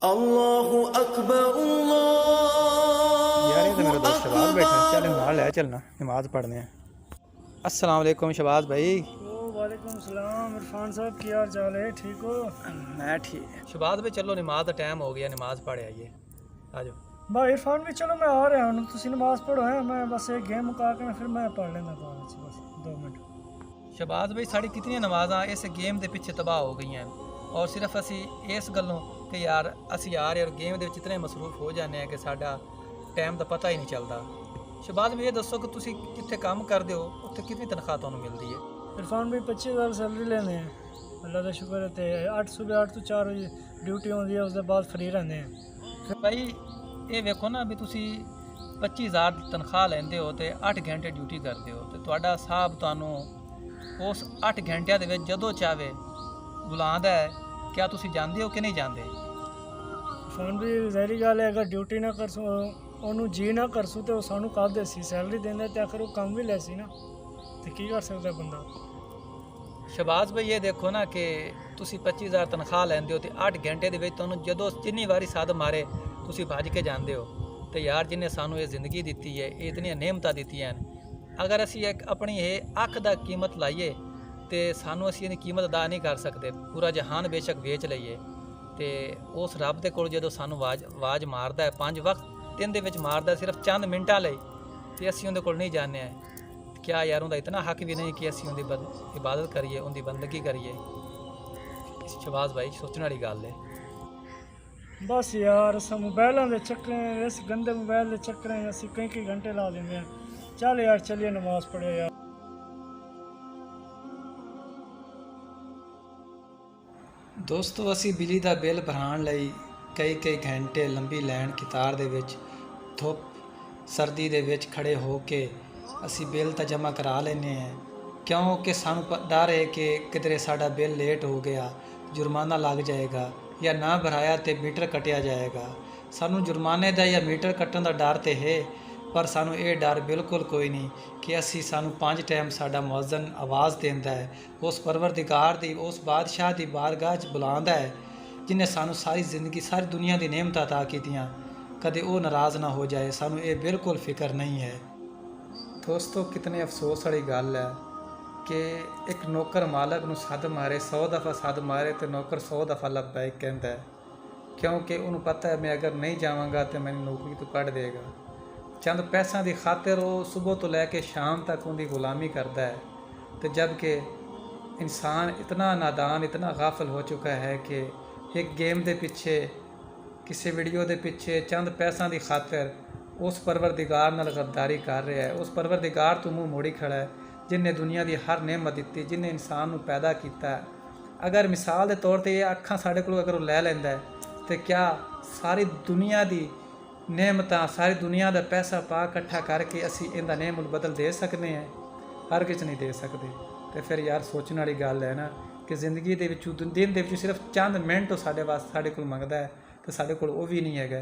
अल्लाहु अकबर यार ये तो मेरा अल्लाहु दोस्त शबाज बैठा है, चल अकबर। नाल ले चलना नमाज़ पढ़ने हैं। अस्सलाम वालेकुम शबाज भाई। वालेकुम सलाम इरफान साहब, की हाल चाल है? ठीक हो? मैं ठीक। शबाज भाई चलो नमाज का टाइम हो गया, नमाज पढ़ आइए। आ जाओ। बा इरफान भी चलो, मैं आ रहा हूँ। तुम नमाज पढ़ो है, मैं बस एक गेम मुका के फिर मैं पढ़ लेना बाद च, बस 2 मिनट। शबाज भाई साड़ी कितनी नमाज़ां इस गेम के पिछे तबाह हो गई हैं और सिर्फ असी इस गलों कि यार असी आ रहे और गेम के इतने मसरूफ हो जाने कि साडा टाइम का पता ही नहीं चलता। शबाज भाई ये दसो कि तुसी कित्थे काम करदे हो, उत्थे कितनी तनख्वाह तुहानूं मिलदी है? इरफान भी 25,000 सैलरी लेने हैं, अल्लाह का शुक्र है। 8 सुबह 8 तो 4 बजे ड्यूटी होती है, उसके बाद फ्री रहने हैं। फिर भाई ये वेखो ना भी तुसी 25,000 ਦੀ ਤਨਖਾਹ ਲੈਂਦੇ ਹੋ ਤੇ 8 ਘੰਟੇ ਡਿਊਟੀ ਕਰਦੇ ਹੋ ਤੇ ਤੁਹਾਡਾ ਸਾਹਿਬ ਤੁਹਾਨੂੰ ਉਸ 8 ਘੰਟਿਆਂ ਦੇ ਵਿੱਚ ਜਦੋਂ ਚਾਹਵੇ ਬੁਲਾਉਂਦਾ ਹੈ। क्या ਤੁਸੀਂ ਜਾਂਦੇ ਹੋ ਕਿ ਨਹੀਂ ਜਾਂਦੇ? इरफान भी जहरी गल है, अगर ड्यूटी ना कर ਉਹਨੂੰ ਜੀ ਨਾ ਕਰਸੂ ਤੇ ਉਹ ਸਾਨੂੰ ਕਾਹ ਦੇ ਸੀ ਸੈਲਰੀ ਦਿੰਦਾ ਤੇ ਆਖਰ ਉਹ ਕੰਮ ਵੀ ਲੈ ਸੀ ਨਾ, ਤੇ ਕੀ ਕਰ ਸਕਦਾ ਬੰਦਾ। ਸ਼ਬਾਜ਼ ਭਾਈ ਇਹ ਦੇਖੋ ਨਾ ਕਿ ਤੁਸੀਂ 25,000 ਤਨਖਾਹ ਲੈਂਦੇ ਹੋ ਤੇ 8 ਘੰਟੇ ਦੇ ਵਿੱਚ ਤੁਹਾਨੂੰ ਜਦੋਂ ਜਿੰਨੀ ਵਾਰੀ ਸੱਦ ਮਾਰੇ ਤੁਸੀਂ ਭੱਜ ਕੇ ਜਾਂਦੇ ਹੋ। ਤੇ ਯਾਰ ਜਿਹਨੇ ਸਾਨੂੰ ਇਹ ਜ਼ਿੰਦਗੀ ਦਿੱਤੀ ਹੈ, ਇਹ ਇਤਨੀਆਂ ਨਿਹਮਤਾਂ ਦਿੱਤੀਆਂ ਹਨ, ਅਗਰ ਅਸੀਂ ਇੱਕ ਆਪਣੀ ਇਹ ਅੱਖ ਦਾ ਕੀਮਤ ਲਾਈਏ ਤੇ ਸਾਨੂੰ ਅਸੀਂ ਇਹਦੀ ਕੀਮਤ ਅਦਾ ਨਹੀਂ ਕਰ ਸਕਦੇ। ਪੂਰਾ ਜਹਾਨ ਬੇਸ਼ੱਕ ਵੇਚ ਲਈਏ ਤੇ ਉਸ ਰੱਬ ਦੇ ਕੋਲ ਜਦੋਂ ਸਾਨੂੰ ਆਵਾਜ਼ ਮਾਰਦਾ ਹੈ 5 ਵਕਤ दिन ਦੇ ਵਿੱਚ ਮਾਰਦਾ ਸਿਰਫ ਚੰਦ ਮਿੰਟਾਂ ਲਈ ਤੇ ਅਸੀਂ ਉਹਦੇ ਕੋਲ ਨਹੀਂ ਜਾਂਦੇ ਆ। क्या यार ਉਹਦਾ इतना हक भी नहीं कि ਅਸੀਂ ਉਹਦੀ इबादत करिए, ਉਹਦੀ बंदगी करिए। शबाज भाई सोचने वाली गल है। बस यार अस मोबाइलों के चक्करें, इस गंदे मोबाइल के चक्करें अस कई घंटे ला लेंगे। चल यार चलिए नमाज पढ़े यार। ਦੋਸਤੋ ਅਸੀਂ ਬਿਜਲੀ ਦਾ ਬਿੱਲ ਭਰਾਉਣ ਲਈ ਕਈ ਘੰਟੇ ਲੰਬੀ ਲਾਈਨ ਕਤਾਰ ਦੇ ਵਿੱਚ ਧੁੱਪ ਸਰਦੀ ਦੇ ਵਿੱਚ ਖੜੇ ਹੋ ਕੇ ਅਸੀਂ ਬਿੱਲ ਤਾਂ ਜਮ੍ਹਾਂ ਕਰਾ ਲੈਂਦੇ ਹਾਂ, ਕਿਉਂਕਿ ਸਾਨੂੰ ਡਰ ਹੈ ਕਿ ਕਿਧਰੇ ਸਾਡਾ ਬਿੱਲ ਲੇਟ ਹੋ ਗਿਆ, ਜੁਰਮਾਨਾ ਲੱਗ ਜਾਏਗਾ ਜਾਂ ਨਾ ਭਰਾਇਆ ਤੇ ਮੀਟਰ ਕੱਟਿਆ ਜਾਏਗਾ। ਸਾਨੂੰ ਜੁਰਮਾਨੇ ਦਾ ਜਾਂ ਮੀਟਰ ਕੱਟਣ ਦਾ ਡਰ ਤੇ ਹੈ, ਪਰ ਸਾਨੂੰ ਇਹ ਡਰ ਬਿਲਕੁਲ ਕੋਈ ਨਹੀਂ ਕਿ ਅਸੀਂ ਸਾਨੂੰ 5 ਟਾਈਮ ਸਾਡਾ ਮੁਅੱਜ਼ਨ ਆਵਾਜ਼ ਦਿੰਦਾ ਹੈ, ਉਸ ਪਰਵਰਦਿਗਾਰ ਦੀ, ਉਸ ਬਾਦਸ਼ਾਹ ਦੀ ਬਾਰਗਾਹ 'ਚ ਬੁਲਾਉਂਦਾ ਹੈ ਜਿਹਨੇ ਸਾਨੂੰ ਸਾਰੀ ਜ਼ਿੰਦਗੀ ਸਾਰੀ ਦੁਨੀਆ ਦੀ ਨਿਹਮਤਾਂ ਅਤਾ ਕੀਤੀਆਂ, ਕਦੇ ਉਹ ਨਾਰਾਜ਼ ਨਾ ਹੋ ਜਾਏ। ਸਾਨੂੰ ਇਹ ਬਿਲਕੁਲ ਫਿਕਰ ਨਹੀਂ ਹੈ। ਦੋਸਤੋ ਕਿਤਨੇ ਅਫਸੋਸ ਵਾਲੀ ਗੱਲ ਹੈ ਕਿ ਇੱਕ ਨੌਕਰ ਮਾਲਕ ਨੂੰ ਸੱਦ ਮਾਰੇ, 100 ਦਫਾ ਸੱਦ ਮਾਰੇ ਤੇ ਨੌਕਰ 100 ਦਫਾ ਲੱਬੈਕ ਕਹਿੰਦਾ ਹੈ, ਕਿਉਂਕਿ ਉਹਨੂੰ ਪਤਾ ਹੈ ਮੈਂ ਅਗਰ ਨਹੀਂ ਜਾਵਾਂਗਾ ਤਾਂ ਮੈਨੂੰ ਨੌਕਰੀ ਤੋਂ ਕੱਢ ਦੇਗਾ। ਚੰਦ ਪੈਸਿਆਂ ਦੀ ਖਾਤਰ ਉਹ ਸਵੇਰ ਤੋਂ ਲੈ ਕੇ ਸ਼ਾਮ ਤੱਕ ਉਹਦੀ ਗੁਲਾਮੀ ਕਰਦਾ ਹੈ। ਤੇ ਜਦ ਕਿ ਇਨਸਾਨ ਇਤਨਾ ਨਾਦਾਨ, ਇਤਨਾ ਗਾਫਲ ਹੋ ਚੁੱਕਾ ਹੈ ਕਿ ਇੱਕ ਗੇਮ ਦੇ ਪਿੱਛੇ, ਕਿਸੇ ਵੀਡੀਓ ਦੇ ਪਿੱਛੇ ਚੰਦ ਪੈਸਿਆਂ ਦੀ ਖਾਤਰ ਉਸ ਪਰਵਰਦਿਗਾਰ ਨਾਲ ਗद्दारी ਕਰ ਰਿਹਾ ਹੈ। ਉਸ ਪਰਵਰਦਿਗਾਰ ਤੋਂ ਮੂੰਹ ਮੋੜੀ ਖੜਾ ਹੈ ਜਿਹਨੇ ਦੁਨੀਆ ਦੀ ਹਰ ਨਿਹਮਤ ਦਿੱਤੀ, ਜਿਹਨੇ ਇਨਸਾਨ ਨੂੰ ਪੈਦਾ ਕੀਤਾ। ਅਗਰ ਮਿਸਾਲ ਦੇ ਤੌਰ 'ਤੇ ਇਹ ਅੱਖਾਂ ਸਾਡੇ ਕੋਲ ਅਗਰ ਉਹ ਲੈ ਲੈਂਦਾ ਹੈ ਤਾਂ ਕਿਆ ਸਾਰੀ ਦੁਨੀਆ ਦੀ ਨਿਹਮਤਾਂ, ਸਾਰੀ ਦੁਨੀਆ ਦਾ ਪੈਸਾ ਪਾ ਇਕੱਠਾ ਕਰਕੇ ਅਸੀਂ ਇਹਦਾ ਨਿਹਮਤ ਬਦਲ ਦੇ ਸਕਦੇ ਹਾਂ? ਹਰ ਕਿਸੇ ਨਹੀਂ ਦੇ ਸਕਦੇ। ਤੇ ਫਿਰ ਯਾਰ ਸੋਚਣ ਵਾਲੀ ਗੱਲ ਹੈ ਨਾ ਕਿ ਜ਼ਿੰਦਗੀ ਦੇ ਵਿੱਚੋਂ, ਦਿਨ ਦੇ ਵਿੱਚ ਸਿਰਫ ਚੰਦ ਮਿੰਟ ਸਾਡੇ ਵਾਸਤੇ ਸਾਡੇ ਕੋਲ ਮੰਗਦਾ ਹੈ ਤੇ ਸਾਡੇ ਕੋਲ ਉਹ ਵੀ ਨਹੀਂ ਹੈਗਾ।